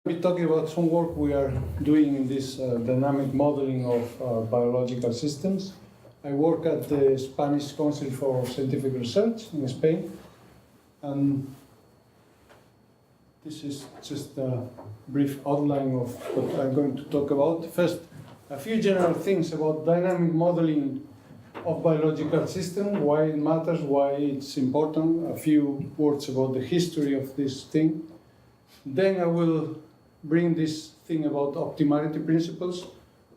We'll be talking about some work we are doing in this dynamic modeling of biological systems. I work at the Spanish Council for Scientific Research in Spain, and this is just a brief outline of what I'm going to talk about. First, a few general things about dynamic modeling of biological systems, why it matters, why it's important, a few words about the history of this thing. Then I will bring this thing about optimality principles,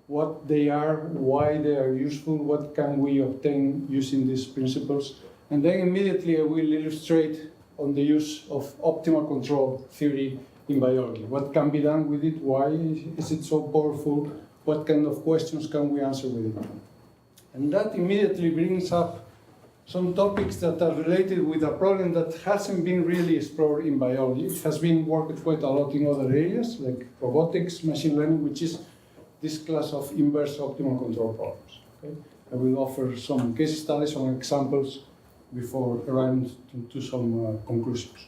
what they are, why they are useful, what can we obtain using these principles. And then immediately I will illustrate on the use of optimal control theory in biology. What can be done with it, why is it so powerful, what kind of questions can we answer with it. And that immediately brings up some topics that are related with a problem that hasn't been really explored in biology. It has been worked quite a lot in other areas, like robotics, machine learning, which is this class of inverse optimal control problems. Okay? I will offer some case studies, some examples, before arriving to some conclusions.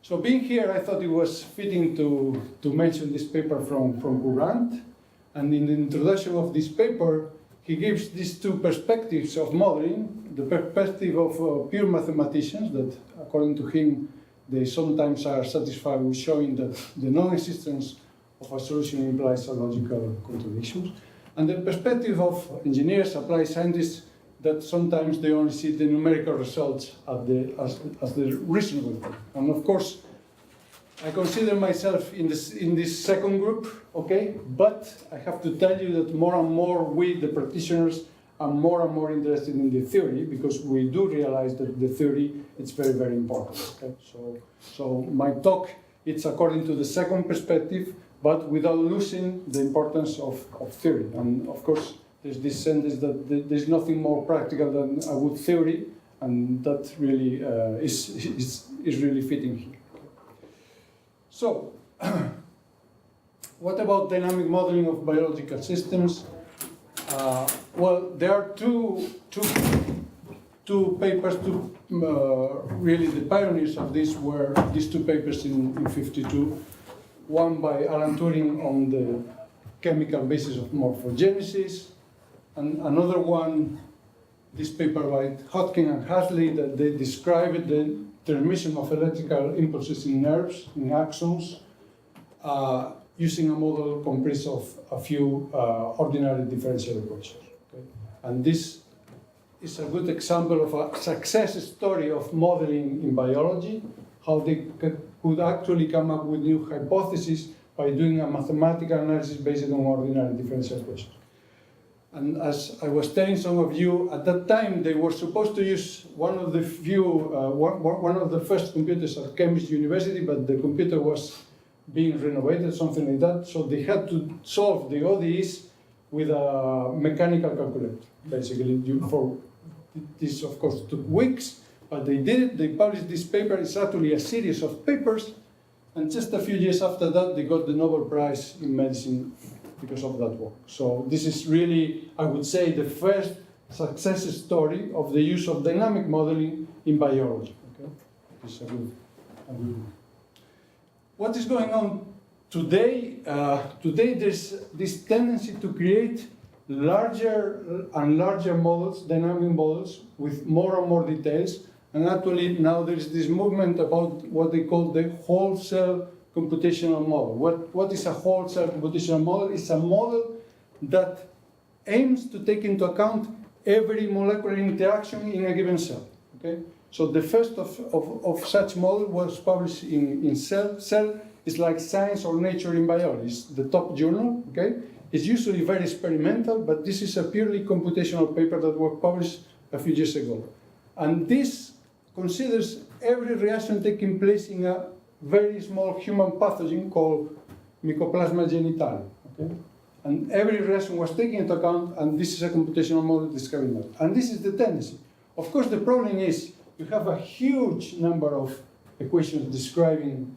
So being here, I thought it was fitting to mention this paper from Courant. And in the introduction of this paper, he gives these two perspectives of modeling, the perspective of pure mathematicians, that according to him, they sometimes are satisfied with showing that the non-existence of a solution implies a logical contradiction, and the perspective of engineers, applied scientists, that sometimes they only see the numerical results as the reasonable thing. And of course, I consider myself in this second group, okay? But I have to tell you that more and more we, the practitioners, are more and more interested in the theory, because we do realize that the theory is very, very important. Okay? So my talk, it's according to the second perspective, but without losing the importance of theory. And of course, there's this sentence that there's nothing more practical than a good theory, and that really is really fitting here. So, what about dynamic modeling of biological systems? Well, there are two papers, really the pioneers of this were these two papers in 52. One by Alan Turing on the chemical basis of morphogenesis, and another one, this paper by Hodgkin and Hasley, that they describe the transmission of electrical impulses in nerves, in axons, using a model comprised of a few ordinary differential equations. Okay? And this is a good example of a success story of modeling in biology, how they could actually come up with new hypotheses by doing a mathematical analysis based on ordinary differential equations. And as I was telling some of you, at that time they were supposed to use one of the first computers at Cambridge University, but the computer was being renovated, something like that. So they had to solve the ODEs with a mechanical calculator, basically. For this, of course, took weeks, but they did it. They published this paper. It's actually a series of papers, and just a few years after that, they got the Nobel Prize in medicine because of that work. So this is really, I would say, the first success story of the use of dynamic modeling in biology. Okay? This is a good one. What is going on today? Today there's this tendency to create larger and larger models, dynamic models, with more and more details. And actually now there's this movement about what they call the whole cell computational model. What is a whole cell computational model? It's a model that aims to take into account every molecular interaction in a given cell. Okay? So the first of such model was published in Cell. Cell is like Science or Nature in biology. It's the top journal. Okay? It's usually very experimental, but this is a purely computational paper that was published a few years ago. And this considers every reaction taking place in a very small human pathogen called Mycoplasma genitalium. Okay? And every reaction was taken into account, and this is a computational model describing that. And this is the tendency. Of course, the problem is you have a huge number of equations describing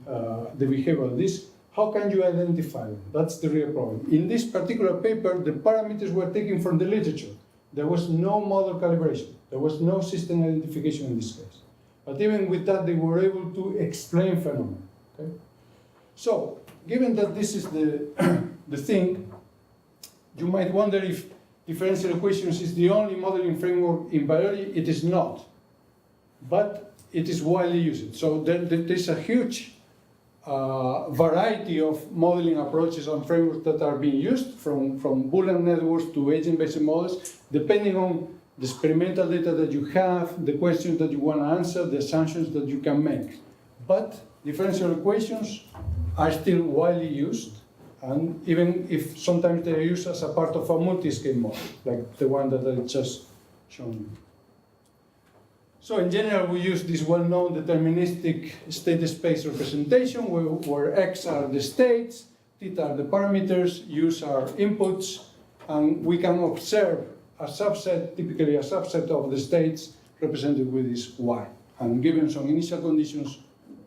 the behavior of this. How can you identify them? That's the real problem. In this particular paper, the parameters were taken from the literature. There was no model calibration. There was no system identification in this case. But even with that, they were able to explain phenomena. Okay? So, given that this is the, the thing, you might wonder if differential equations is the only modeling framework in biology. It is not, but it is widely used. So there's a huge variety of modeling approaches and frameworks that are being used, from Boolean networks to agent-based models, depending on the experimental data that you have, the questions that you want to answer, the assumptions that you can make. But differential equations are still widely used, and even if sometimes they are used as a part of a multi-scale model, like the one that I just shown you. So in general, we use this well-known deterministic state space representation where X are the states, theta are the parameters, U's are inputs, and we can observe a subset, typically a subset of the states represented with this Y. And given some initial conditions,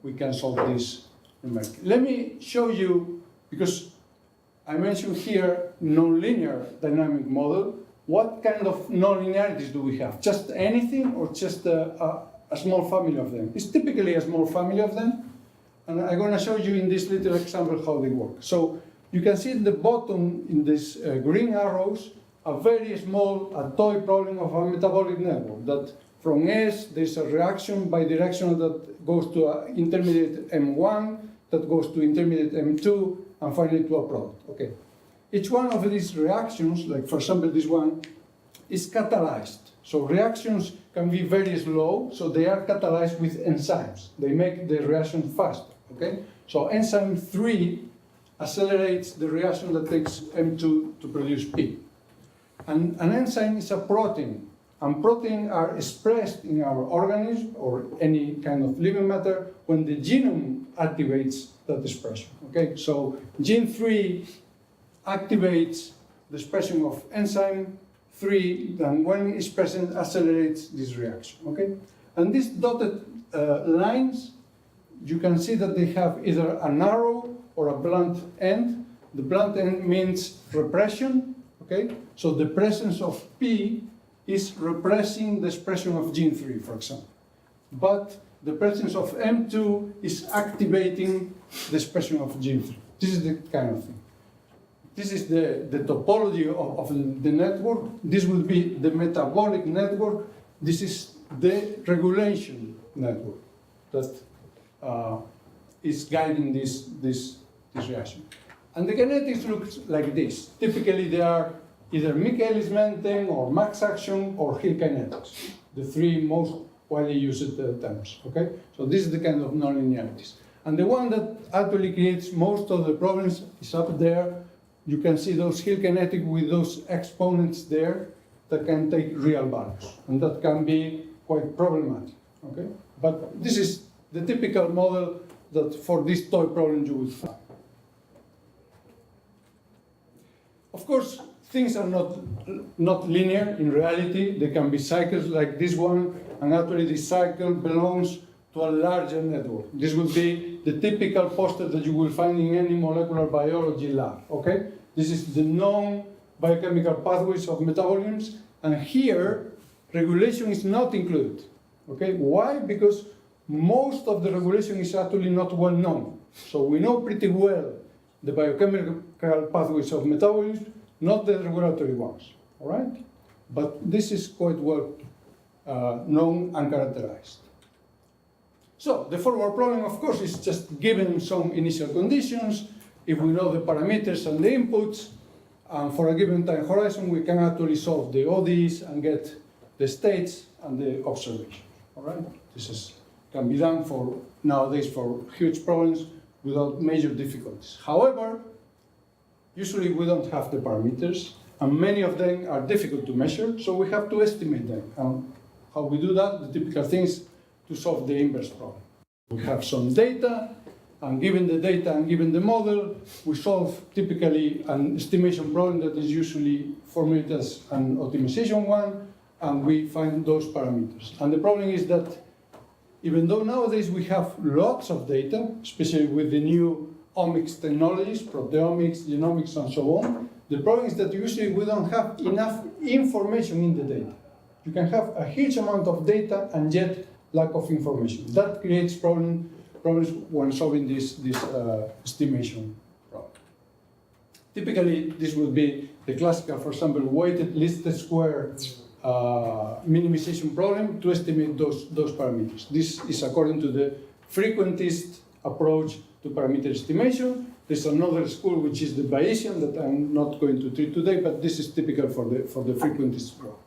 we can solve this numerically. Let me show you, because I mentioned here nonlinear dynamic model. What kind of nonlinearities do we have? Just anything, or just a small family of them? It's typically a small family of them, and I'm going to show you in this little example how they work. So you can see at the bottom in these green arrows a very small, toy problem of a metabolic network, that from S there's a reaction bidirectional that goes to an intermediate M1, that goes to intermediate M2, and finally to a product. Okay. Each one of these reactions, like for example this one, is catalyzed. So reactions can be very slow, so they are catalyzed with enzymes. They make the reaction faster. Okay. So enzyme 3 accelerates the reaction that takes M2 to produce P. And an enzyme is a protein, and proteins are expressed in our organism or any kind of living matter when the genome activates that expression. Okay, so gene 3 activates the expression of enzyme 3, and when it's present, accelerates this reaction. Okay, and these dotted lines, you can see that they have either an arrow or a blunt end. The blunt end means repression. Okay, so the presence of P is repressing the expression of gene 3, for example. But the presence of M2 is activating the expression of gene 3. This is the kind of thing. This is the topology of the network. This will be the metabolic network. This is the regulation network that is guiding this reaction. And the kinetics looks like this. Typically, they are either Michaelis-Menten or max action or Hill kinetics, the three most widely used terms. Okay, so this is the kind of nonlinearities. And the one that actually creates most of the problems is up there. You can see those Hill kinetics with those exponents there that can take real values, and that can be quite problematic. Okay, but this is the typical model that for this toy problem you will find. Of course, things are not linear in reality. There can be cycles like this one, and actually this cycle belongs to a larger network. This will be the typical poster that you will find in any molecular biology lab. Okay, this is the known biochemical pathways of metabolisms, and here regulation is not included. Okay, why? Because most of the regulation is actually not well known. So we know pretty well the biochemical pathways of metabolism, not the regulatory ones, all right? But this is quite well known and characterized. So the forward problem, of course, is just given some initial conditions. If we know the parameters and the inputs, and for a given time horizon, we can actually solve the ODEs and get the states and the observations, all right? This can be done for nowadays for huge problems without major difficulties. However, usually we don't have the parameters, and many of them are difficult to measure, so we have to estimate them. And how we do that, the typical thing is to solve the inverse problem. We have some data, and given the data and given the model, we solve typically an estimation problem that is usually formulated as an optimization one, and we find those parameters. And the problem is that even though nowadays we have lots of data, especially with the new omics technologies, proteomics, genomics, and so on, the problem is that usually we don't have enough information in the data. You can have a huge amount of data and yet lack of information. That creates problem problems when solving this estimation problem. Typically, this would be the classical, for example, weighted least square minimization problem to estimate those parameters. This is according to the frequentist approach to parameter estimation. There's another school which is the Bayesian that I'm not going to treat today, but this is typical for the frequentist problem.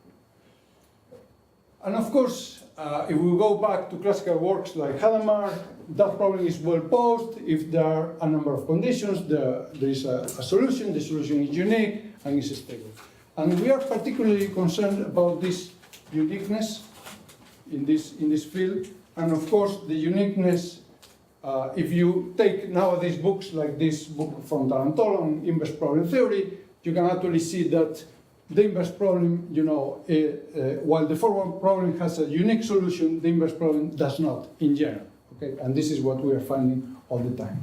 And of course, if we go back to classical works like Hadamard, that problem is well posed. If there are a number of conditions, there is a solution. The solution is unique and is stable. And we are particularly concerned about this uniqueness in this field. And of course, the uniqueness, if you take nowadays books like this book from Tarantula on inverse problem theory, you can actually see that the inverse problem, while the forward problem has a unique solution, the inverse problem does not in general. Okay? And this is what we are finding all the time.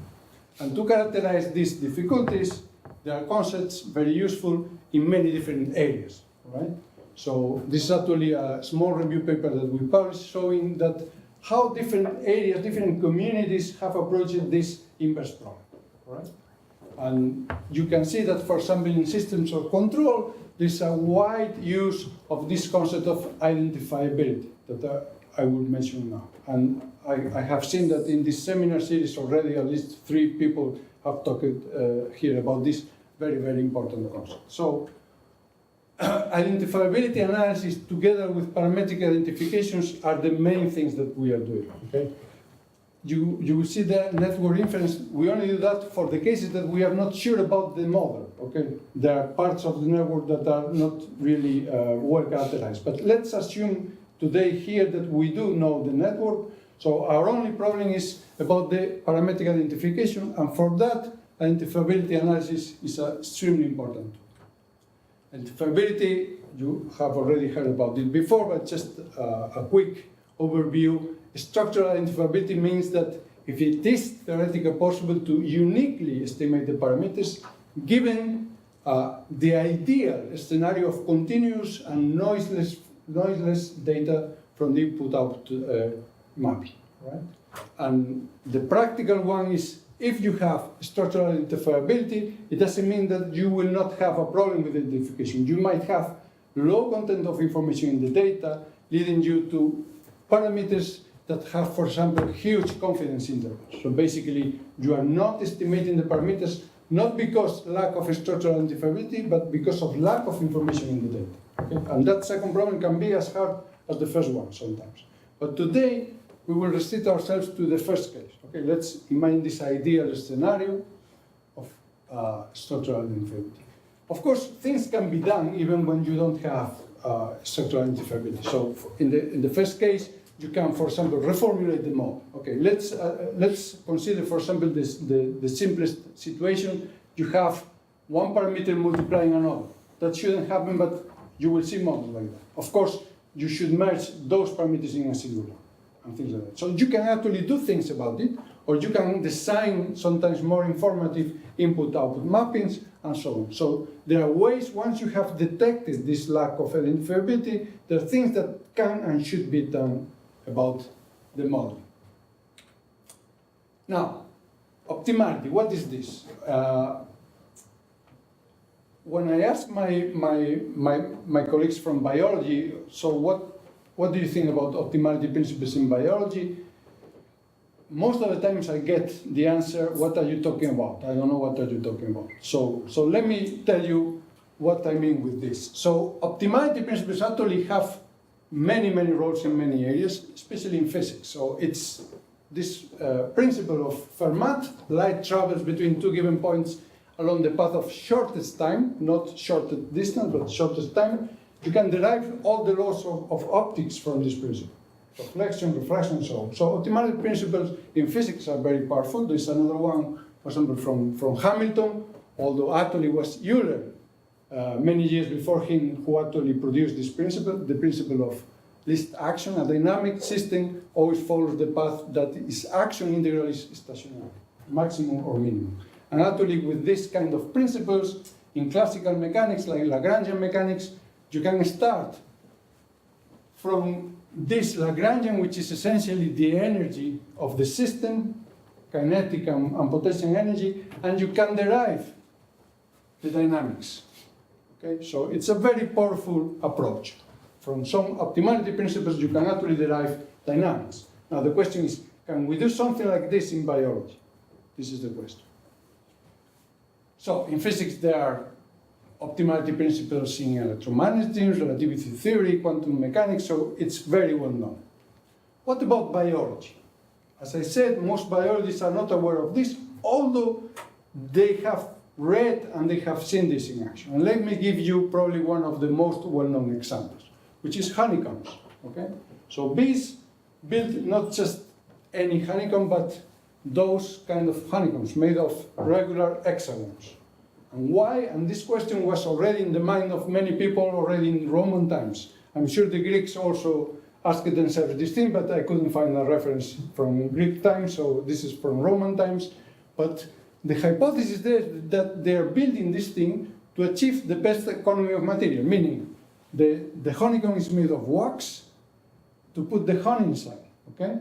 And to characterize these difficulties, there are concepts very useful in many different areas. Right? So this is actually a small review paper that we published showing that how different areas, different communities have approached this inverse problem. Right? And you can see that, for example, in systems of control, there's a wide use of this concept of identifiability that I will mention now. And I have seen that in this seminar series already at least 3 people have talked here about this very, very important concept. So identifiability analysis together with parametric identifications are the main things that we are doing. Okay? You will see the network inference. We only do that for the cases that we are not sure about the model. Okay, there are parts of the network that are not really well characterized. But let's assume today here that we do know the network. So our only problem is about the parametric identification, and for that, identifiability analysis is extremely important. Identifiability, you have already heard about it before, but just a quick overview. Structural identifiability means that if it is theoretically possible to uniquely estimate the parameters, given the ideal scenario of continuous and noiseless data from the input-output mapping, right? And the practical one is, if you have structural identifiability, it doesn't mean that you will not have a problem with identification. You might have low content of information in the data, leading you to parameters that have, for example, huge confidence intervals. So basically, you are not estimating the parameters not because lack of structural identifiability, but because of lack of information in the data. Okay? And that second problem can be as hard as the first one sometimes. But today, we will restrict ourselves to the first case. Okay? Let's imagine this ideal scenario of structural identifiability. Of course, things can be done even when you don't have structural identifiability. So in the first case, you can, for example, reformulate the model. Okay, let's consider, for example, the simplest situation. You have one parameter multiplying another. That shouldn't happen, but you will see models like that. Of course, you should merge those parameters in a singular and things like that. So you can actually do things about it, or you can design sometimes more informative input-output mappings and so on. So there are ways, once you have detected this lack of identifiability, there are things that can and should be done about the model. Now, optimality, what is this? When I ask my colleagues from biology, so what do you think about optimality principles in biology? Most of the times I get the answer, what are you talking about? I don't know what are you talking about. So let me tell you what I mean with this. So optimality principles actually have many roles in many areas, especially in physics. So it's this principle of Fermat, light travels between 2 given points along the path of shortest time, not shortest distance, but shortest time. You can derive all the laws of optics from this principle. Reflection, refraction, and so on. So optimality principles in physics are very powerful. There's another one, for example, from Hamilton, although actually was Euler, many years before him, who actually produced this principle, the principle of least action. A dynamic system always follows the path that its action integral is stationary, maximum or minimum. And actually with this kind of principles, in classical mechanics, like Lagrangian mechanics, you can start from this Lagrangian, which is essentially the energy of the system, kinetic and potential energy, and you can derive the dynamics. Okay, so it's a very powerful approach. From some optimality principles, you can actually derive dynamics. Now the question is, can we do something like this in biology? This is the question. So in physics, there are optimality principles in electromagnetism, relativity theory, quantum mechanics, so it's very well known. What about biology? As I said, most biologists are not aware of this, although they have read and they have seen this in action. And let me give you probably one of the most well-known examples, which is honeycombs. Okay? So bees build not just any honeycomb, but those kind of honeycombs made of regular hexagons. And why? And this question was already in the mind of many people already in Roman times. I'm sure the Greeks also asked themselves this thing, but I couldn't find a reference from Greek times, so this is from Roman times. But the hypothesis there is that they are building this thing to achieve the best economy of material, meaning the honeycomb is made of wax to put the honey inside, okay?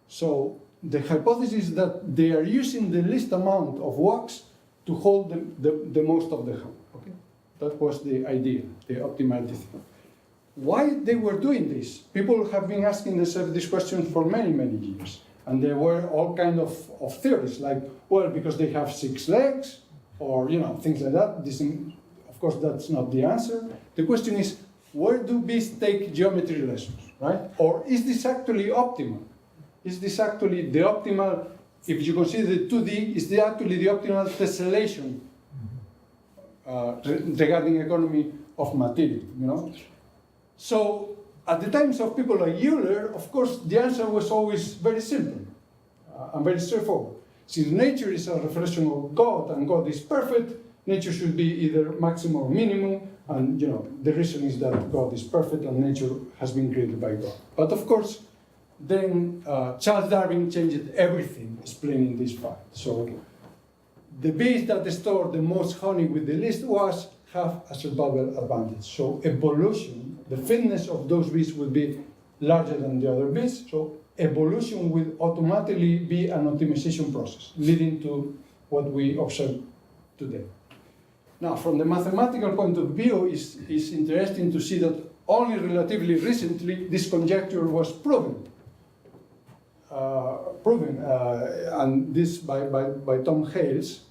So the hypothesis is that they are using the least amount of wax to hold the most of the honey, okay? That was the idea, the optimality thing. Why they were doing this? People have been asking themselves this question for many, many years. And there were all kinds of theories, like, well, because they have 6 legs, or, you know, things like that. This, of course, that's not the answer. The question is, where do bees take geometry lessons, right? Or is this actually optimal? Is this actually the optimal, if you consider the 2D, is actually the optimal tessellation regarding economy of material, you know? So, at the times of people like Euler, of course, the answer was always very simple and very straightforward. Since nature is a reflection of God and God is perfect, nature should be either maximum or minimum, and you know the reason is that God is perfect and nature has been created by God. But of course, then Charles Darwin changed everything, explaining this fact. So the bees that store the most honey with the least wax have a survival advantage. So evolution, the fitness of those bees will be larger than the other bees. So evolution will automatically be an optimization process, leading to what we observe today. Now, from the mathematical point of view, it's interesting to see that only relatively recently this conjecture was proven. And this by Tom Hales.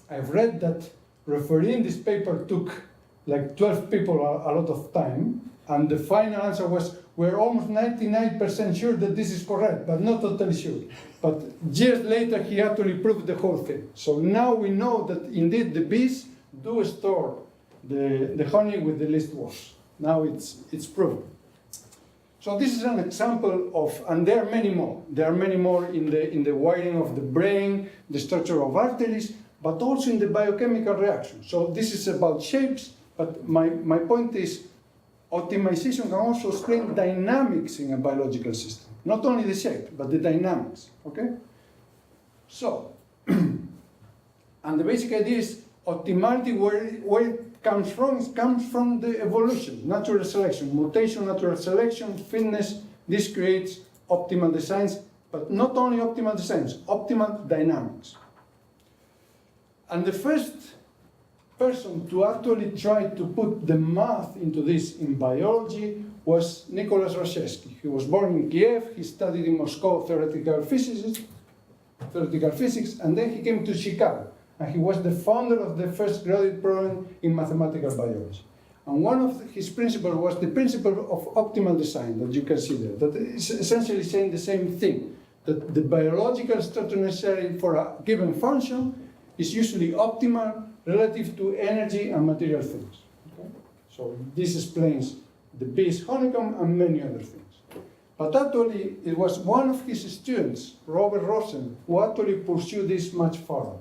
I've read that refereeing this paper took like 12 people a lot of time, and the final answer was, we're almost 99% sure that this is correct, but not totally sure. But years later, he actually proved the whole thing. So now we know that indeed the bees do store the honey with the least wax. Now it's proven. So this is an example of, and there are many more. There are many more in the wiring of the brain, the structure of arteries, but also in the biochemical reaction. So this is about shapes, but my point is optimization can also explain dynamics in a biological system. Not only the shape, but the dynamics, okay? So, and the basic idea is optimality, where it comes from the evolution, natural selection, mutation, natural selection, fitness. This creates optimal designs, but not only optimal designs, optimal dynamics. And the first person to actually try to put the math into this in biology was Nicholas Rashevsky. He was born in Kiev, he studied in Moscow theoretical physics, and then he came to Chicago. And he was the founder of the first graduate program in mathematical biology. And one of his principles was the principle of optimal design that you can see there, that is essentially saying the same thing, that the biological structure necessary for a given function is usually optimal relative to energy and material things. Okay? So this explains the bee's honeycomb and many other things. But actually, it was one of his students, Robert Rosen, who actually pursued this much further.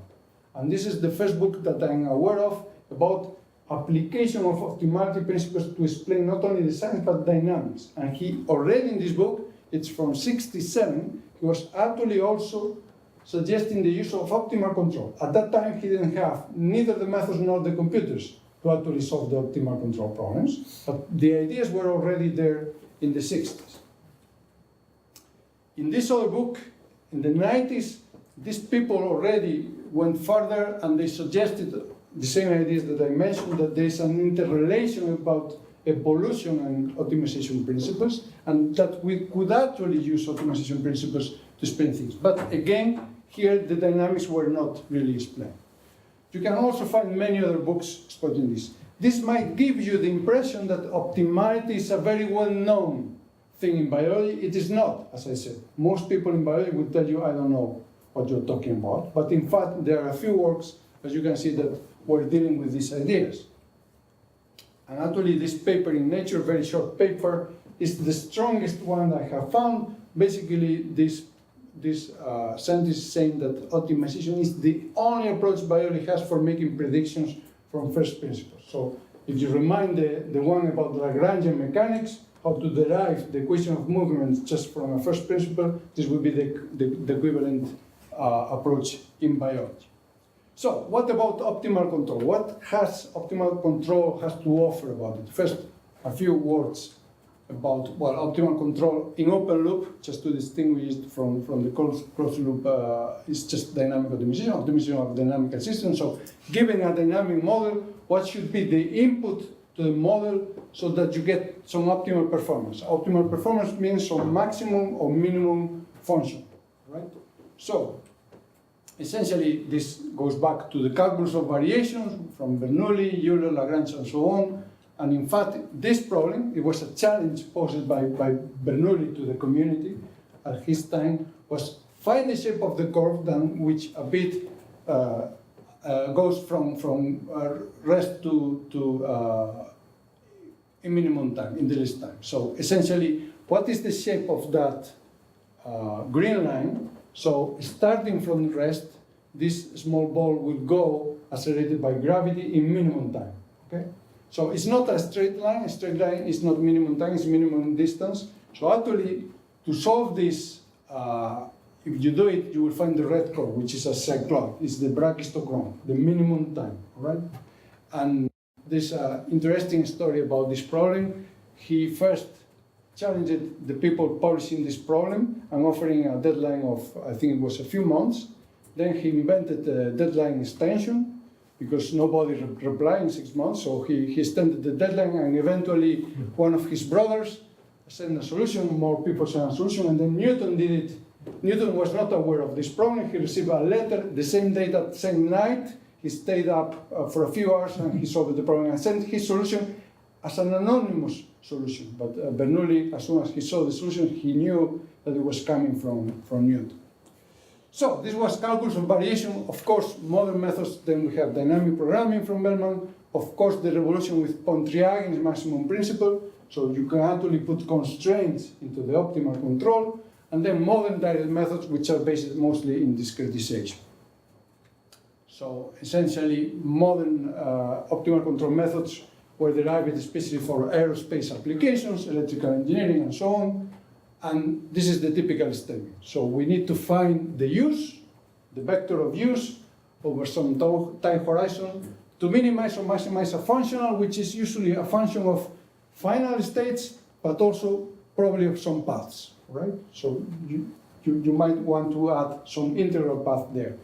And this is the first book that I'm aware of about application of optimality principles to explain not only the science, but dynamics. And he already in this book, it's from '67, he was actually also suggesting the use of optimal control. At that time, he didn't have neither the methods nor the computers to actually solve the optimal control problems, but the ideas were already there in the '60s. In this other book, in the '90s, these people already went further and they suggested the same ideas that I mentioned, that there is an interrelation about evolution and optimization principles, and that we could actually use optimization principles to explain things. But again, here the dynamics were not really explained. You can also find many other books exploiting this. This might give you the impression that optimality is a very well-known thing in biology. It is not, as I said. Most people in biology will tell you, I don't know what you're talking about. But in fact, there are a few works, as you can see, that were dealing with these ideas. And actually, this paper in Nature, very short paper, is the strongest one I have found. Basically, this scientist is saying that optimization is the only approach biology has for making predictions from first principles. So if you remind the one about Lagrangian mechanics, how to derive the equation of movement just from a first principle, this would be the equivalent approach in biology. So what about optimal control? What has optimal control has to offer about it? First, a few words about, well, optimal control in open loop, just to distinguish it from the closed loop, is just dynamic optimization of dynamical systems. So given a dynamic model, what should be the input to the model so that you get some optimal performance? Optimal performance means some maximum or minimum function, right? So essentially, this goes back to the calculus of variations from Bernoulli, Euler, Lagrange, and so on. And in fact, this problem, it was a challenge posed by Bernoulli to the community at his time, was find the shape of the curve then which a bit goes from rest to in minimum time, in the least time. So essentially, what is the shape of that green line? So starting from rest, this small ball will go accelerated by gravity in minimum time, okay? So it's not a straight line is not minimum time, it's minimum distance. So actually, to solve this, if you do it, you will find the red curve, which is a cycloid. It's the Brachistochrone, the minimum time, right? And there's an interesting story about this problem. He first challenged the people publishing this problem and offering a deadline of, I think it was a few months. Then he invented a deadline extension because nobody replied in 6 months. So he extended the deadline, and eventually one of his brothers sent a solution, more people sent a solution, and then Newton did it. Newton was not aware of this problem. He received a letter the same day, that same night. He stayed up for a few hours and he solved the problem and sent his solution as an anonymous solution. But Bernoulli, as soon as he saw the solution, he knew that it was coming from Newton. So this was calculus of variation. Of course, modern methods, then we have dynamic programming from Bellman. Of course, the revolution with Pontryagin's maximum principle. So you can actually put constraints into the optimal control. And then modern direct methods, which are based mostly in discretization. So essentially, modern optimal control methods were derived especially for aerospace applications, electrical engineering, and so on. And this is the typical statement. So we need to find the use, the vector of use, over some time horizon to minimize or maximize a functional, which is usually a function of final states, but also probably of some paths, right? So you might want to add some integral path there.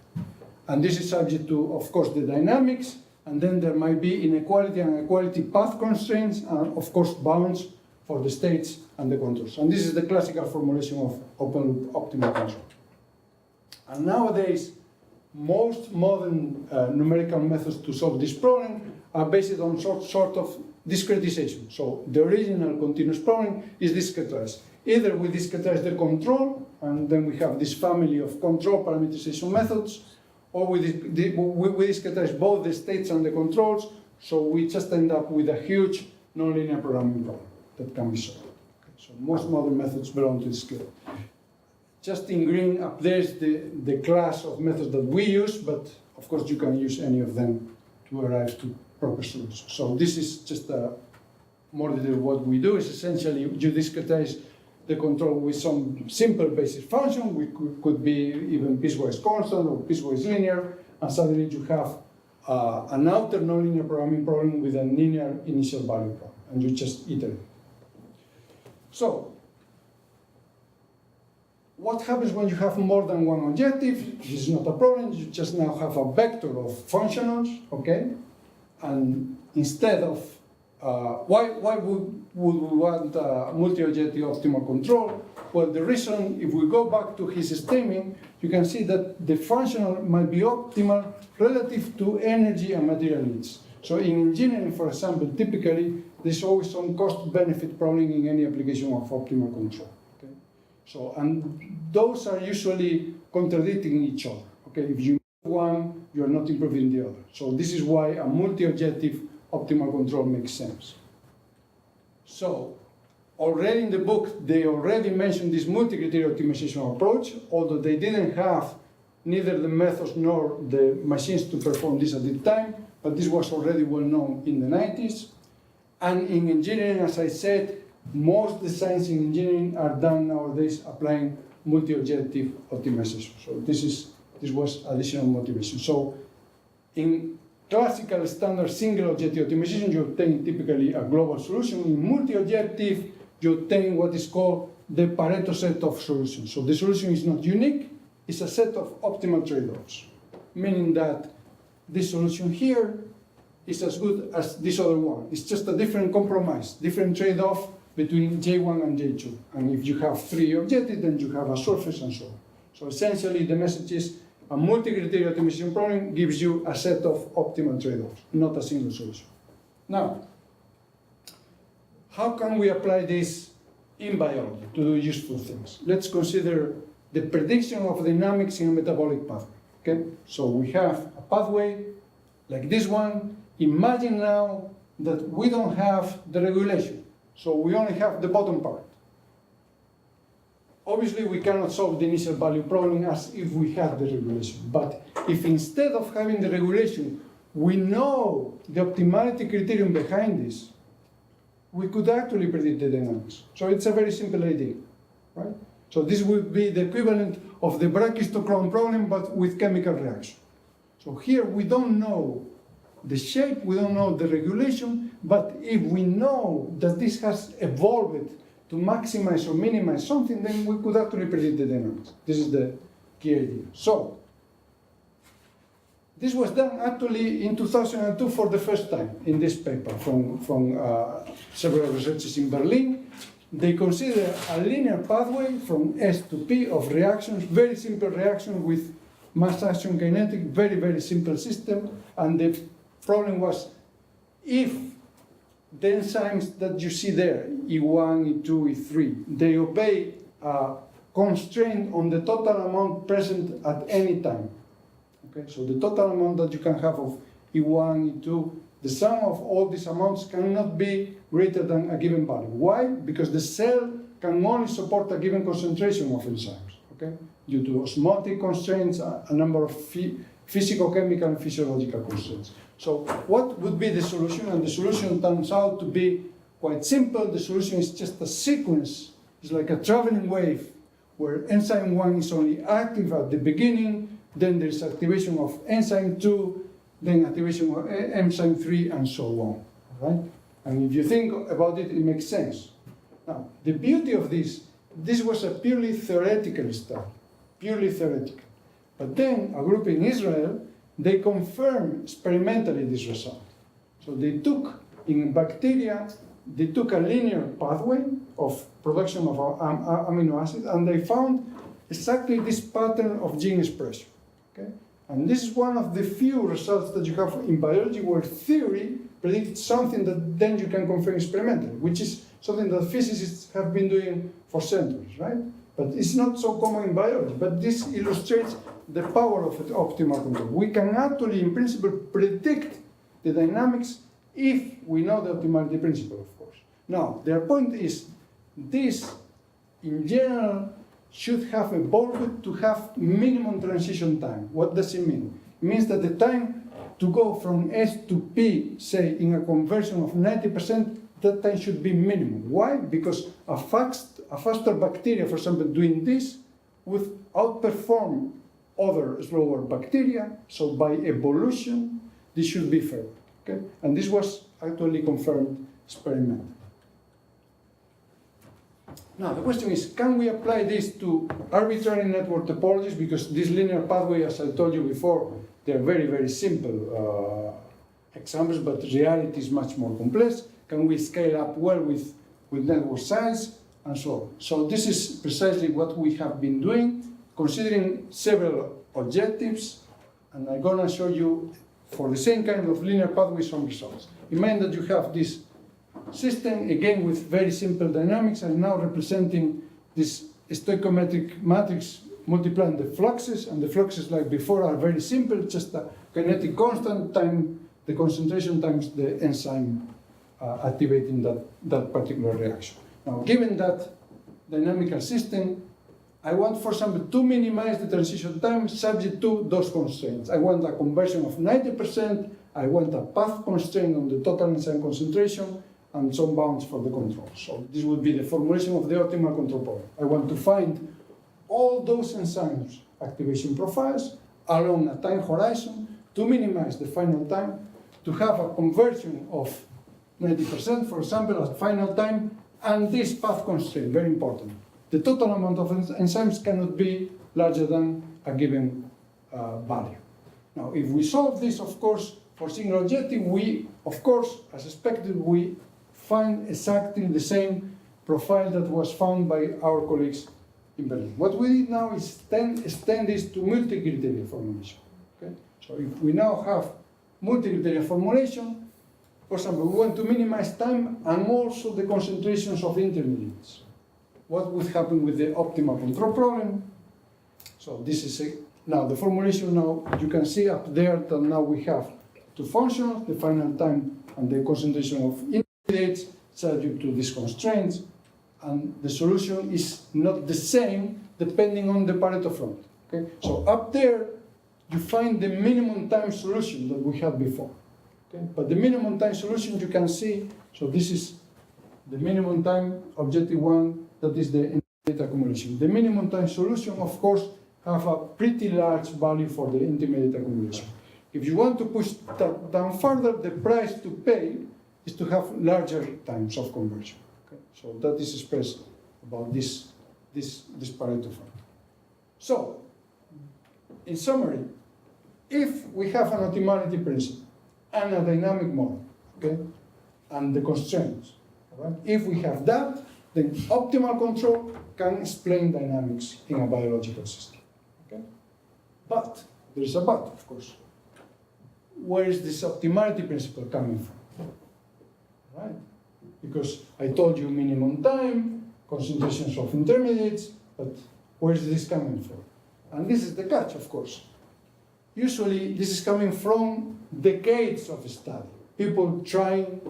And this is subject to, of course, the dynamics, and then there might be inequality and equality path constraints, and of course, bounds for the states and the contours. And this is the classical formulation of open loop optimal control. And nowadays, most modern numerical methods to solve this problem are based on sort of discretization. So the original continuous problem is discretized. Either we discretize the control, and then we have this family of control parameterization methods, or we discretize both the states and the controls, so we just end up with a huge nonlinear programming problem that can be solved. Okay, so most modern methods belong to this class. Just in green up there is the class of methods that we use, but of course you can use any of them to arrive to proper solutions. So this is just a more detail. What we do is essentially you discretize the control with some simple basic function, which could be even piecewise constant or piecewise linear, and suddenly you have an outer nonlinear programming problem with a linear initial value problem, and you just iterate. So, what happens when you have more than one objective? This is not a problem. You just now have a vector of functionals, okay? And instead of, why would we want multi-objective optimal control? Well, the reason, if we go back to his statement, you can see that the functional might be optimal relative to energy and material needs. So in engineering, for example, typically, there's always some cost-benefit problem in any application of optimal control. Okay? So, and those are usually contradicting each other. Okay? If you move one, you are not improving the other. So this is why a multi-objective optimal control makes sense. So, already in the book, they already mentioned this multi-criteria optimization approach, although they didn't have neither the methods nor the machines to perform this at the time, but this was already well known in the 90s. And in engineering, as I said, most designs in engineering are done nowadays applying multi-objective optimization. So this was additional motivation. So in classical standard single objective optimization, you obtain typically a global solution. In multi-objective, you obtain what is called the Pareto set of solutions. So the solution is not unique, it's a set of optimal trade-offs, meaning that this solution here is as good as this other one. It's just a different compromise, different trade-off between J1 and J2. And if you have three objectives, then you have a surface and so on. So essentially, the message is a multi-criteria optimization problem gives you a set of optimal trade-offs, not a single solution. Now, how can we apply this in biology to do useful things? Let's consider the prediction of dynamics in a metabolic pathway. Okay? So we have a pathway like this one. Imagine now that we don't have the regulation. So we only have the bottom part. Obviously, we cannot solve the initial value problem as if we had the regulation. But if instead of having the regulation, we know the optimality criterion behind this, we could actually predict the dynamics. So it's a very simple idea, right? So this would be the equivalent of the Brachistochrone problem, but with chemical reaction. So here we don't know the shape, we don't know the regulation, but if we know that this has evolved to maximize or minimize something, then we could actually predict the dynamics. This is the key idea. So this was done actually in 2002 for the first time in this paper from several researchers in Berlin. They consider a linear pathway from S to P of reactions, very simple reaction with mass action kinetic, very, very simple system. And the problem was if the enzymes that you see there, E1, E2, E3, they obey a constraint on the total amount present at any time. Okay, so the total amount that you can have of E1, E2, the sum of all these amounts cannot be greater than a given value. Why? Because the cell can only support a given concentration of enzymes, okay? Due to osmotic constraints, a number of physical, chemical, and physiological constraints. So what would be the solution? And the solution turns out to be quite simple. The solution is just a sequence. It's like a traveling wave where enzyme 1 is only active at the beginning, then there's activation of enzyme 2, then activation of enzyme 3, and so on. Right? And if you think about it, it makes sense. Now, the beauty of this was a purely theoretical study, purely theoretical. But then a group in Israel, they confirmed experimentally this result. So they took, in bacteria, they took a linear pathway of production of amino acids, and they found exactly this pattern of gene expression. Okay? And this is one of the few results that you have in biology where theory predicts something that then you can confirm experimentally, which is something that physicists have been doing for centuries, right? But it's not so common in biology. But this illustrates the power of optimal control. We can actually, in principle, predict the dynamics if we know the optimality principle, of course. Now, their point is this, in general, should have evolved to have minimum transition time. What does it mean? It means that the time to go from S to P, say, in a conversion of 90%, that time should be minimum. Why? Because a faster bacteria, for example, doing this would outperform other slower bacteria. So by evolution, this should be fair. Okay? And this was actually confirmed experimentally. Now, the question is, can we apply this to arbitrary network topologies? Because this linear pathway, as I told you before, they're very, very simple examples, but reality is much more complex. Can we scale up well with network size, and so on? So this is precisely what we have been doing, considering several objectives, and I'm going to show you, for the same kind of linear pathway, some results. Imagine that you have this system, again with very simple dynamics, and now representing this stoichiometric matrix multiplying the fluxes, and the fluxes, like before, are very simple, just a kinetic constant times the concentration times the enzyme activating that particular reaction. Now, given that dynamical system, I want, for example, to minimize the transition time subject to those constraints. I want a conversion of 90%, I want a path constraint on the total enzyme concentration, and some bounds for the control. So this would be the formulation of the optimal control problem. I want to find all those enzymes activation profiles along a time horizon to minimize the final time, to have a conversion of 90%, for example, at final time, and this path constraint, very important. The total amount of enzymes cannot be larger than a given value. Now, if we solve this, of course, for single objective, we, of course, as expected, we find exactly the same profile that was found by our colleagues in Berlin. What we did now is extend this to multi-criteria formulation. Okay? So if we now have multi-criteria formulation, for example, we want to minimize time and also the concentrations of intermediates. What would happen with the optimal control problem? So this is now the formulation. Now you can see up there that now we have two functions, the final time and the concentration of intermediates subject to these constraints, and the solution is not the same depending on the Pareto front. Okay? So up there you find the minimum time solution that we had before. Okay? But the minimum time solution you can see, so this is the minimum time, objective one, that is the intermediate accumulation. The minimum time solution, of course, have a pretty large value for the intermediate accumulation. If you want to push that down further, the price to pay is to have larger times of conversion. Okay? So that is expressed about this Pareto front. So, in summary, if we have an optimality principle and a dynamic model, okay, and the constraints, all right, if we have that, then optimal control can explain dynamics in a biological system. Okay? But, there is a but, of course. Where is this optimality principle coming from? Right? Because I told you minimum time, concentrations of intermediates, but where is this coming from? And this is the catch, of course. Usually, this is coming from decades of study. People trying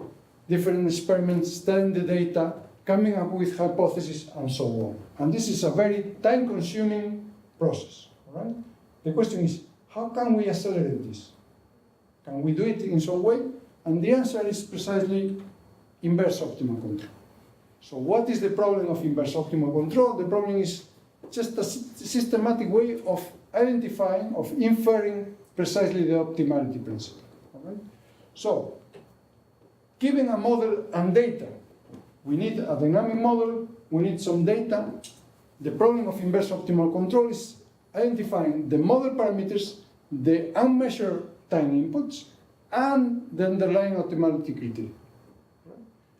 different experiments, studying the data, coming up with hypotheses, and so on. And this is a very time-consuming process. All right? The question is, how can we accelerate this? Can we do it in some way? And the answer is precisely inverse optimal control. So what is the problem of inverse optimal control? The problem is just a systematic way of identifying, of inferring precisely the optimality principle. All right? So, given a model and data, we need a dynamic model, we need some data. The problem of inverse optimal control is identifying the model parameters, the unmeasured time inputs, and the underlying optimality criteria.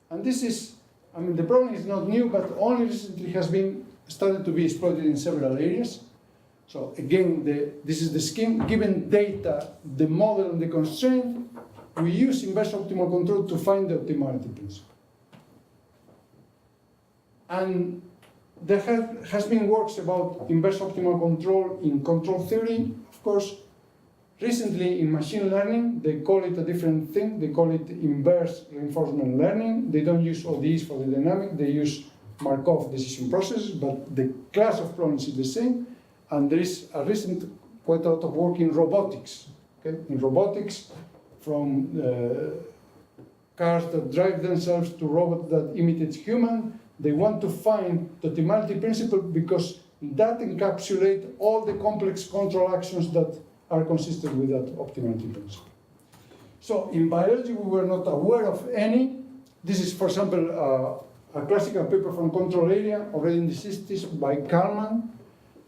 And this is, I mean, the problem is not new, but only recently has been started to be exploited in several areas. So again, this is the scheme. Given data, the model, and the constraint, we use inverse optimal control to find the optimality principle. And there has been works about inverse optimal control in control theory, of course. Recently, in machine learning, they call it a different thing. They call it inverse reinforcement learning. They don't use ODEs for the dynamic. They use Markov decision processes, but the class of problems is the same. And there is a recent, quite a lot of work in robotics. Okay? In robotics, from cars that drive themselves to robots that imitate human, they want to find the optimality principle because that encapsulates all the complex control actions that are consistent with that optimality principle. So in biology, we were not aware of any. This is, for example, a classical paper from control area, already in the 60s, by Kalman.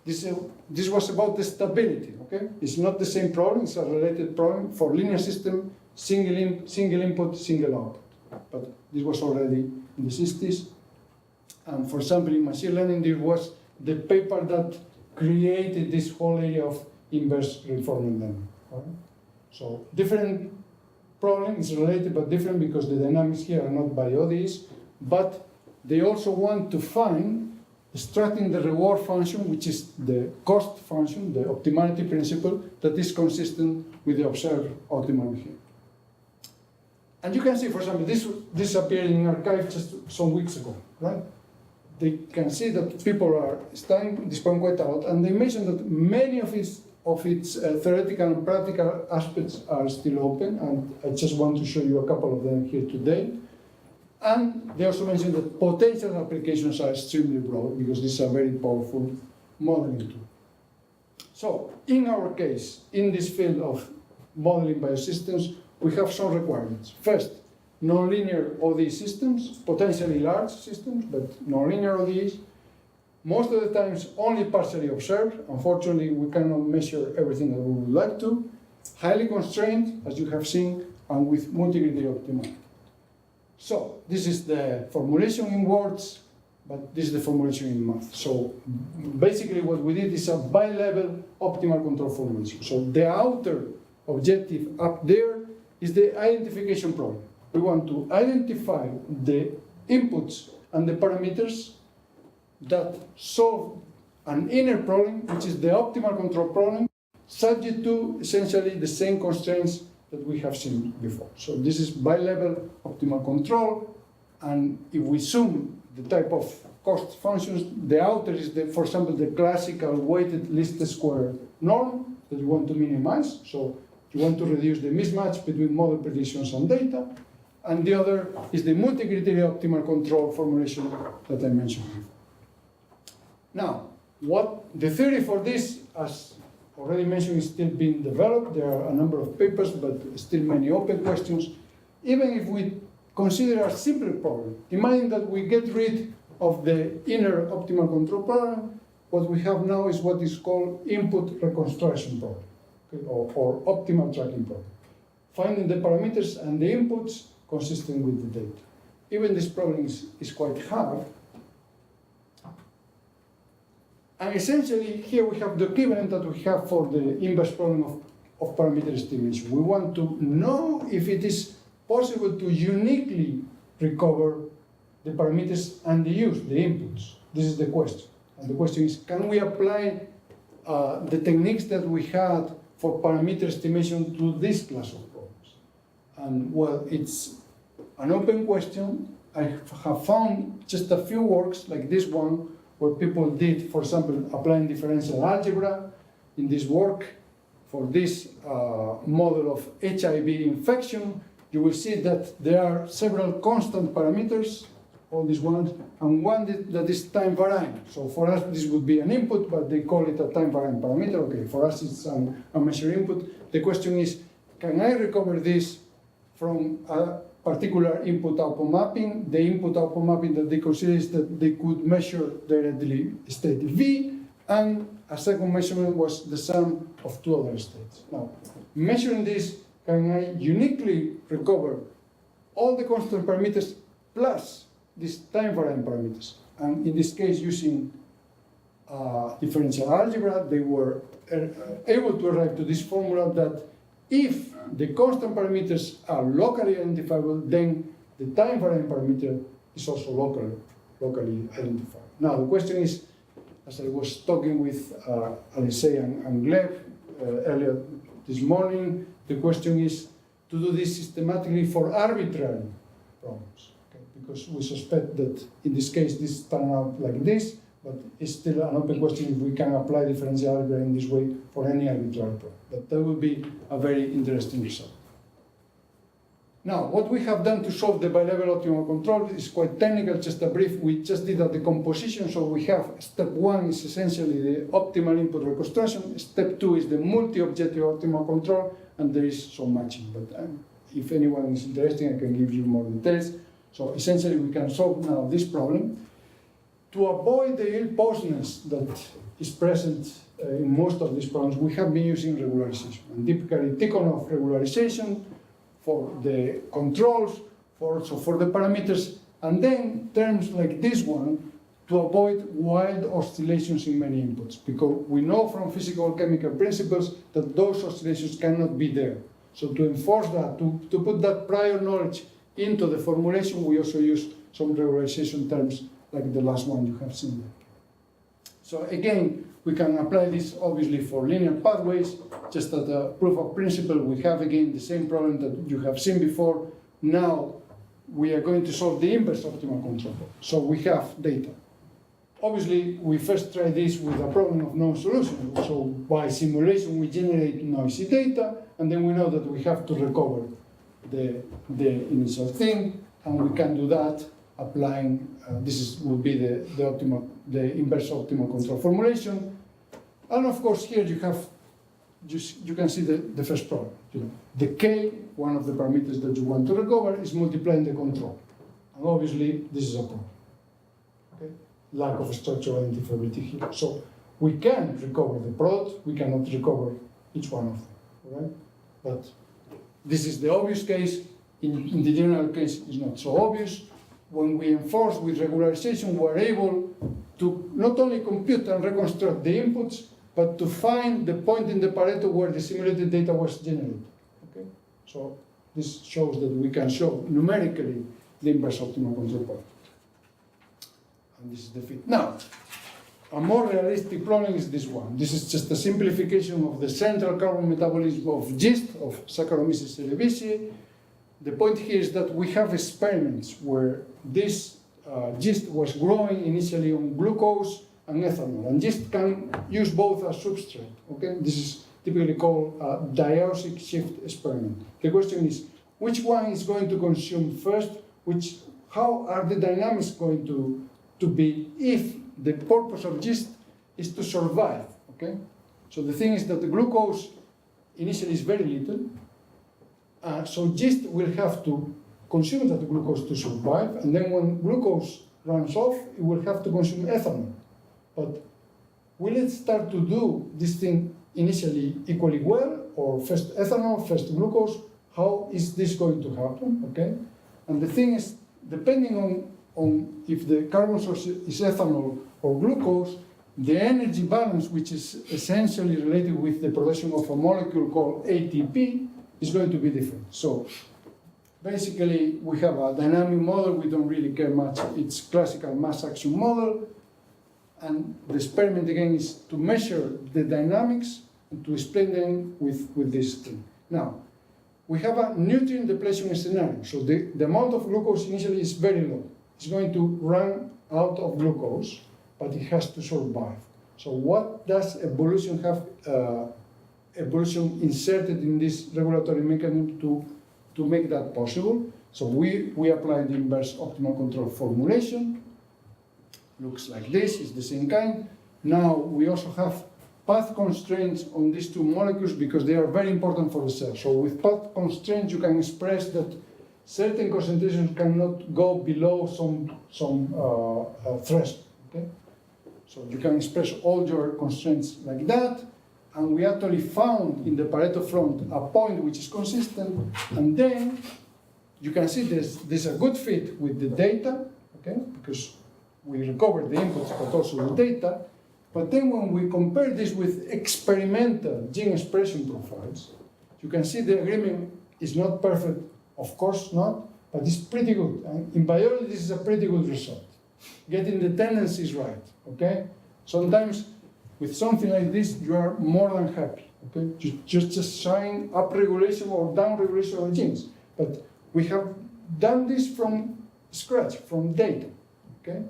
This was about the stability, okay? It's not the same problem, it's a related problem for linear system, single input, single output. But this was already in the 60s. And for example, in machine learning, this was the paper that created this whole area of inverse reinforcement learning. Right? So different problem is related but different because the dynamics here are not by ODEs, but they also want to find extracting the reward function, which is the cost function, the optimality principle, that is consistent with the observed optimal behavior. And you can see, for example, this appeared in arXiv just some weeks ago, right? They can see that people are studying this problem quite a lot, and they mentioned that many of its theoretical and practical aspects are still open, and I just want to show you a couple of them here today. And they also mentioned that potential applications are extremely broad because this is a very powerful modeling tool. So, in our case, in this field of modeling biosystems, we have some requirements. First, nonlinear ODE systems, potentially large systems, but nonlinear ODEs. Most of the times, only partially observed. Unfortunately, we cannot measure everything that we would like to. Highly constrained, as you have seen, and with multi-criteria optimality. So, this is the formulation in words, but this is the formulation in math. So, basically what we did is a bi-level optimal control formulation. So, the outer objective up there is the identification problem. We want to identify the inputs and the parameters that solve an inner problem, which is the optimal control problem, subject to essentially the same constraints that we have seen before. So this is bi-level optimal control, and if we zoom the type of cost functions, the outer is, for example, the classical weighted least square norm that you want to minimize. So you want to reduce the mismatch between model predictions and data. And the other is the multi-criteria optimal control formulation that I mentioned before. Now, what the theory for this, as already mentioned, is still being developed. There are a number of papers, but still many open questions. Even if we consider a simple problem, imagine that we get rid of the inner optimal control problem. What we have now is what is called input reconstruction problem, okay, or optimal tracking problem. Finding the parameters and the inputs consistent with the data. Even this problem is quite hard. And essentially, here we have the equivalent that we have for the inverse problem of parameter estimation. We want to know if it is possible to uniquely recover the parameters and the use, the inputs. This is the question. And the question is, can we apply the techniques that we had for parameter estimation to this class of problems? And well, it's an open question. I have found just a few works like this one, where people did, for example, applying differential algebra in this work for this model of HIV infection. You will see that there are several constant parameters, all these ones, and one that is time varying. So for us, this would be an input, but they call it a time varying parameter. Okay, for us, it's a measured input. The question is, can I recover this from a particular input-output mapping? The input-output mapping that they consider is that they could measure directly state V, and a second measurement was the sum of two other states. Now, measuring this, can I uniquely recover all the constant parameters plus these time-varying parameters? And in this case, using differential algebra, they were able to arrive to this formula that if the constant parameters are locally identifiable, then the time-varying parameter is also locally identified. Now, the question is, as I was talking with Alexei and Gleb earlier this morning, the question is to do this systematically for arbitrary problems. Okay? Because we suspect that in this case, this turned out like this, but it's still an open question if we can apply differential algebra in this way for any arbitrary problem. But that would be a very interesting result. Now, what we have done to solve the bi-level optimal control is quite technical, just a brief. We just did a decomposition, so we have step one is essentially the optimal input reconstruction, step two is the multi-objective optimal control, and there is some matching. But if anyone is interested, I can give you more details. So essentially we can solve now this problem. To avoid the ill-posedness that is present in most of these problems, we have been using regularization. And typically Tikhonov regularization for the controls, also for the parameters, and then terms like this one to avoid wild oscillations in many inputs, because we know from physical-chemical principles that those oscillations cannot be there. So to enforce that, to put that prior knowledge into the formulation, we also use some regularization terms like the last one you have seen there. So again, we can apply this obviously for linear pathways, just as a proof of principle. We have again the same problem that you have seen before. Now we are going to solve the inverse optimal control. So we have data. Obviously, we first try this with a problem of known solution. So by simulation, we generate noisy data, and then we know that we have to recover the initial thing, and we can do that applying, would be the inverse optimal control formulation. And of course, here you have, you can see the first problem. The K, one of the parameters that you want to recover, is multiplying the control. And obviously, this is a problem. Okay? Lack of structural identifiability here. So we can recover the product, we cannot recover each one of them. Right? But this is the obvious case. In the general case, it's not so obvious. When we enforce with regularization, we're able to not only compute and reconstruct the inputs, but to find the point in the Pareto where the simulated data was generated. Okay? So this shows that we can show numerically the inverse optimal control point. And this is the fit. Now, a more realistic problem is this one. This is just a simplification of the central carbon metabolism of yeast, of Saccharomyces cerevisiae. The point here is that we have experiments where this yeast was growing initially on glucose and ethanol, and yeast can use both as substrate. Okay, this is typically called a diauxic shift experiment. The question is, which one is going to consume first? How are the dynamics going to be if the purpose of yeast is to survive? Okay, so the thing is that the glucose initially is very little. So yeast will have to consume that glucose to survive, and then when glucose runs off, it will have to consume ethanol. But will it start to do this thing initially equally well, or first ethanol, first glucose? How is this going to happen? Okay, and the thing is, depending on if the carbon source is ethanol or glucose, the energy balance, which is essentially related with the production of a molecule called ATP, is going to be different. So basically, we have a dynamic model. We don't really care much. It's classical mass action model. And the experiment, again, is to measure the dynamics and to explain them with this thing. Now, we have a nutrient depletion scenario. So the amount of glucose initially is very low. It's going to run out of glucose, but it has to survive. So what does evolution have? Evolution inserted in this regulatory mechanism to make that possible. So we apply the inverse optimal control formulation. Looks like this, it's the same kind. Now we also have path constraints on these two molecules because they are very important for the cell. So with path constraints, you can express that certain concentrations cannot go below some threshold. Okay? So you can express all your constraints like that. And we actually found in the Pareto front a point which is consistent, and then you can see there's a good fit with the data, okay, because we recovered the inputs but also the data. But then when we compare this with experimental gene expression profiles, you can see the agreement is not perfect, of course not, but it's pretty good. And in biology, this is a pretty good result. Getting the tendencies right, okay? Sometimes with something like this, you are more than happy. Okay, just showing upregulation or downregulation of genes. But we have done this from scratch, from data. Okay,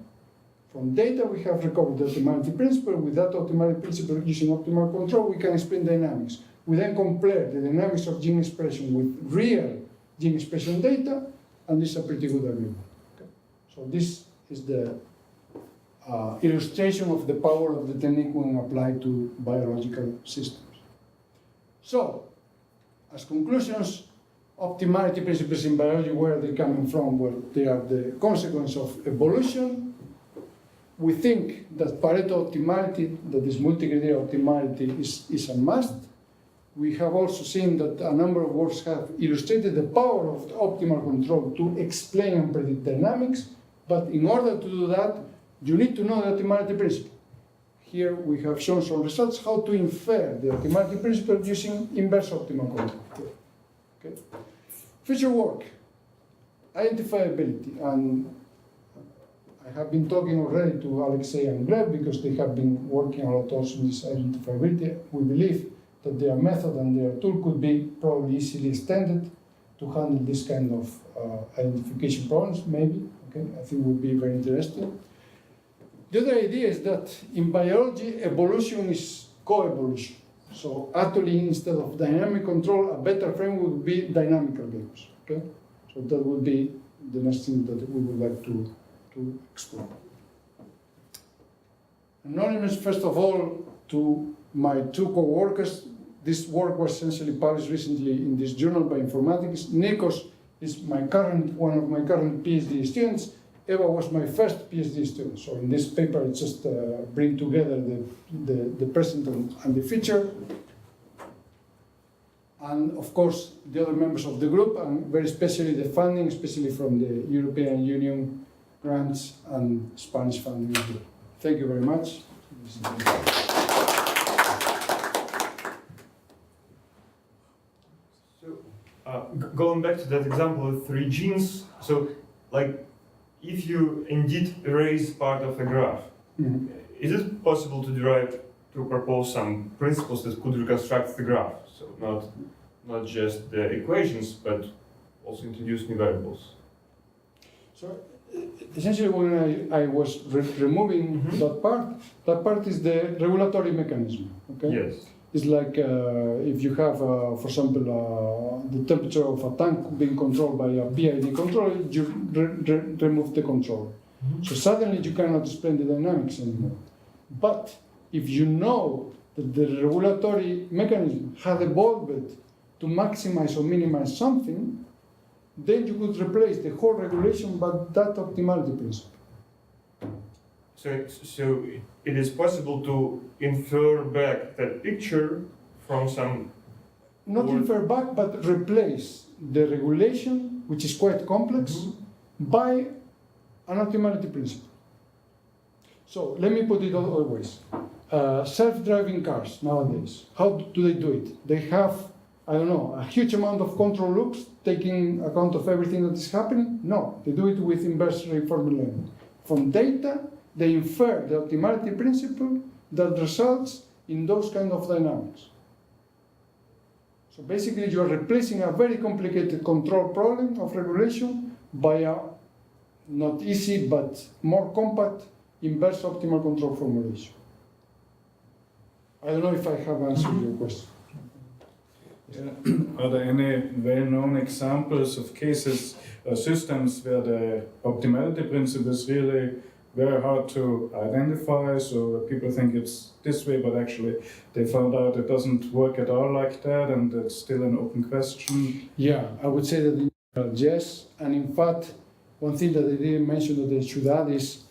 from data we have recovered the optimality principle. With that optimality principle, using optimal control, we can explain dynamics. We then compare the dynamics of gene expression with real gene expression data, and this is a pretty good agreement. Okay, so this is the illustration of the power of the technique when applied to biological systems. So, as conclusions, Optimality principles in biology, where are they coming from? Well, they are the consequence of evolution. We think that Pareto optimality, that is multi-criteria optimality, is a must. We have also seen that a number of works have illustrated the power of the optimal control to explain and predict dynamics, but in order to do that, you need to know the optimality principle. Here we have shown some results how to infer the optimality principle using inverse optimal control. Okay. Future work, identifiability, and I have been talking already to Alexei and Gleb because they have been working a lot also in this identifiability. We believe that their method and their tool could be probably easily extended to handle this kind of identification problems, maybe. Okay, I think would be very interesting. The other idea is that in biology, evolution is co-evolution. So actually, instead of dynamic control, a better framework would be dynamical games. Okay, so that would be the next thing that we would like to explore. Acknowledgements, first of all, to my two co-workers. This work was essentially published recently in this journal by Informatics. Nikos is one of my current PhD students. Eva was my first PhD student. So in this paper, it just bring together the present and the future. And of course, the other members of the group, and very especially the funding, especially from the European Union grants and Spanish funding. Thank you very much. Going back to that example of 3 genes, so like if you indeed erase part of a graph, is it possible to propose some principles that could reconstruct the graph? So not just the equations, but also introduce new variables. So essentially, when I was removing that part is the regulatory mechanism. Okay. Yes. It's like if you have, for example, the temperature of a tank being controlled by a PID controller, you remove the control. So suddenly you cannot explain the dynamics anymore. But if you know that the regulatory mechanism had evolved to maximize or minimize something, then you could replace the whole regulation by that optimality principle. So it is possible to infer back that picture from some... Not infer back, but replace the regulation, which is quite complex, by an optimality principle. So let me put it other ways. Self-driving cars nowadays, how do they do it? They have, I don't know, a huge amount of control loops taking account of everything that is happening? No, they do it with inverse reinforcement learning. From data, they infer the optimality principle that results in those kind of dynamics. So basically, you are replacing a very complicated control problem of regulation by a not easy but more compact inverse optimal control formulation. I don't know if I have answered your question. Yeah. Are there any well-known examples of cases or systems where the optimality principle is really very hard to identify, so people think it's this way, but actually they found out it doesn't work at all like that, and it's still an open question? Yeah, I would say that yes, and in fact, one thing that I didn't mention that I should add is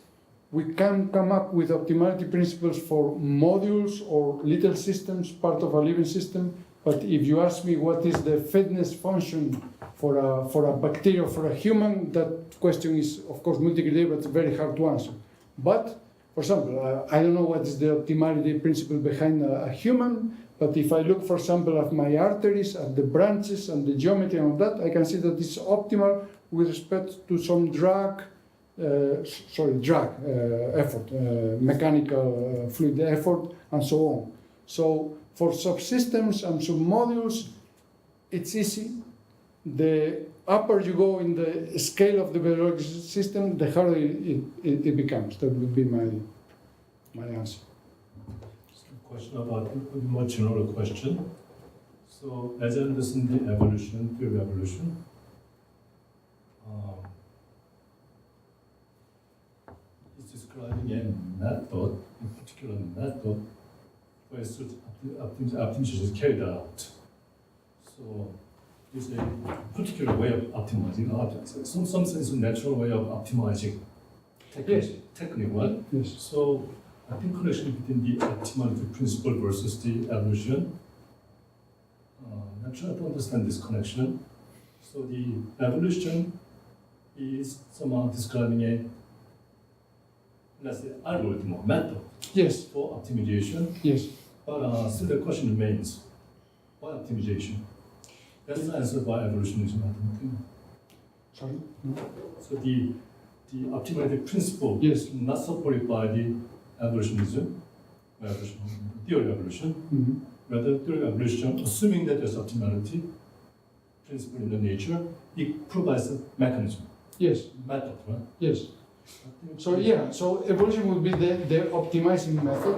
we can come up with optimality principles for modules or little systems, part of a living system, but if you ask me what is the fitness function for a bacteria or for a human, that question is, of course, multi-criteria, but it's very hard to answer. But, for example, I don't know what is the optimality principle behind a human, but if I look, for example, at my arteries, at the branches and the geometry and all that, I can see that it's optimal with respect to some drag effort, mechanical fluid effort, and so on. So for subsystems and submodules, it's easy. The upper you go in the scale of the biological system, the harder it becomes. That would be my answer. Just a question about a more general question. So, as I understand the evolution, pure evolution, is describing a method, in particular method, where such optimization is carried out. So, is a particular way of optimizing, some sense of natural way of optimizing technique, right? Yes. So I think connection between the optimality principle versus the evolution. I'm trying to understand this connection. So the evolution is somehow describing a, let's say, algorithm or method Yes. for optimization. Yes. But still the question remains, why optimization? That's answered by evolutionism, I think. Sorry? No? So the optimality principle Yes. is not supported by the evolutionism, theory of evolution. Mm-hmm. Rather, theory of evolution, assuming that there's optimality principle in the nature, it provides a mechanism, Yes. method, right? Yes. So yeah, so evolution would be the optimizing method,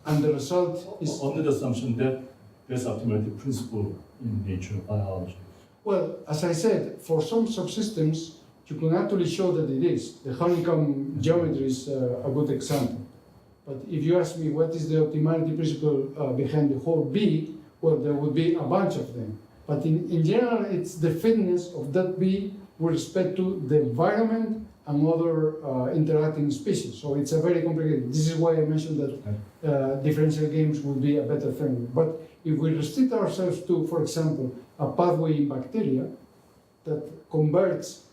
and the result is Under the assumption that there's optimality principle in nature, biology. well, as I said, for some subsystems you can actually show that it is. The honeycomb geometry is a good example. But if you ask me what is the optimality principle behind the whole B, well, there would be a bunch of them. But in general, it's the fitness of that B with respect to the environment and other interacting species. So it's a very complicated. This is why I mentioned that differential games would be a better framework. But if we restrict ourselves to, for example, a pathway in bacteria that converts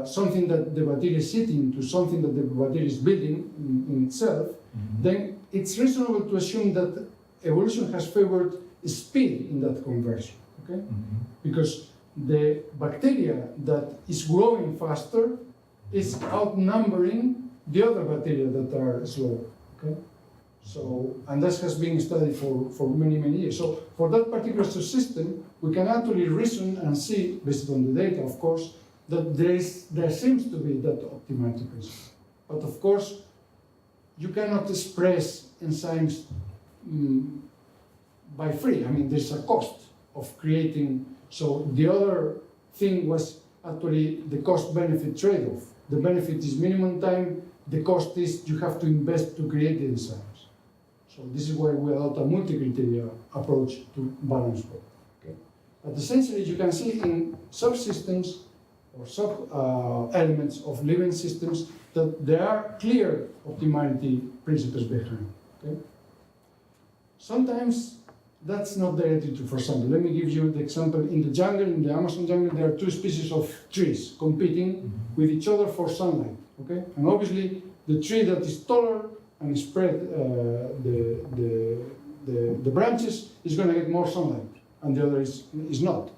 something that the bacteria is eating to something that the bacteria is building in itself, then it's reasonable to assume that evolution has favored speed in that conversion. Okay? Because the bacteria that is growing faster is outnumbering the other bacteria that are slower. Okay? So, and that has been studied for many, many years. So for that particular system, we can actually reason and see, based on the data, of course, that there seems to be that optimality principle. But of course, you cannot express enzymes by free. I mean, there's a cost of creating. So the other thing was actually the cost-benefit trade-off. The benefit is minimum time. The cost is you have to invest to create the enzymes. So this is why we adopt a multi-criteria approach to balance work. Okay? But essentially, you can see in subsystems or sub-elements of living systems that there are clear optimality principles behind. Okay? Sometimes that's not directly true. For example, let me give you the example. In the jungle, in the Amazon jungle, there are two species of trees competing with each other for sunlight. Okay? And obviously, the tree that is taller and spread the branches is going to get more sunlight, and the other is not.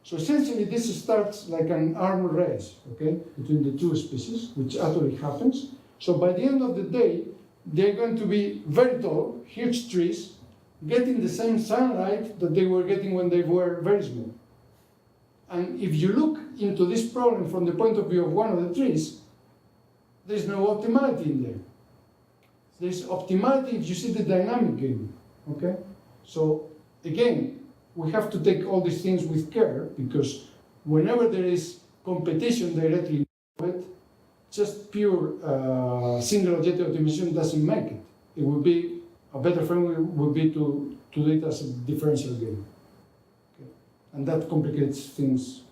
So essentially, this starts like an arms race, okay, between the two species, which actually happens. So by the end of the day, they're going to be very tall, huge trees, getting the same sunlight that they were getting when they were very small. And if you look into this problem from the point of view of one of the trees, there's no optimality in there. There's optimality if you see the dynamic game, okay? So again, we have to take all these things with care, because whenever there is competition directly with it, just pure single objective optimization doesn't make it. It would be, a better framework would be to do it as a differential game. Okay? And that complicates things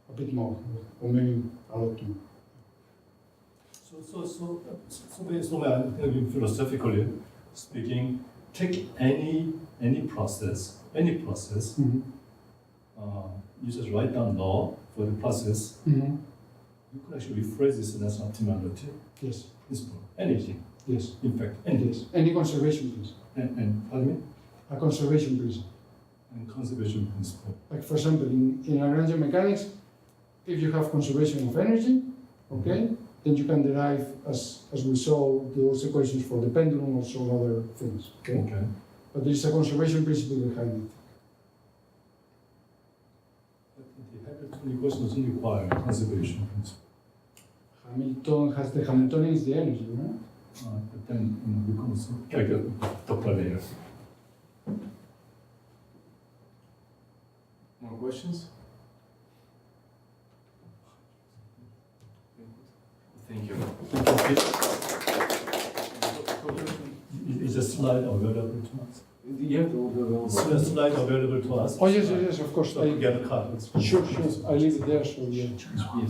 a bit more, or maybe a lot more. So philosophically speaking, take any process, you just write down law for the process. You could actually rephrase this as optimality. Yes. Principle. Anything. Yes. In fact, anything. Yes. Any conservation principle. And pardon me? A conservation principle. And conservation principle. Like for example, in Lagrangian Mechanics, if you have conservation of energy, okay, then you can derive, as we saw, those equations for the pendulum or some other things. Okay? But there is a conservation principle behind it. But the Hamilton equation doesn't require conservation principle. Hamilton has the Hamiltonian is the energy, right? But then we can also calculate Doppler layer. More questions? Thank you. Is a slide available to us? You have to develop. slide available to us. Oh, yes, yes, yes, of course. So to get a card. Sure, sure. I leave it there, so yeah.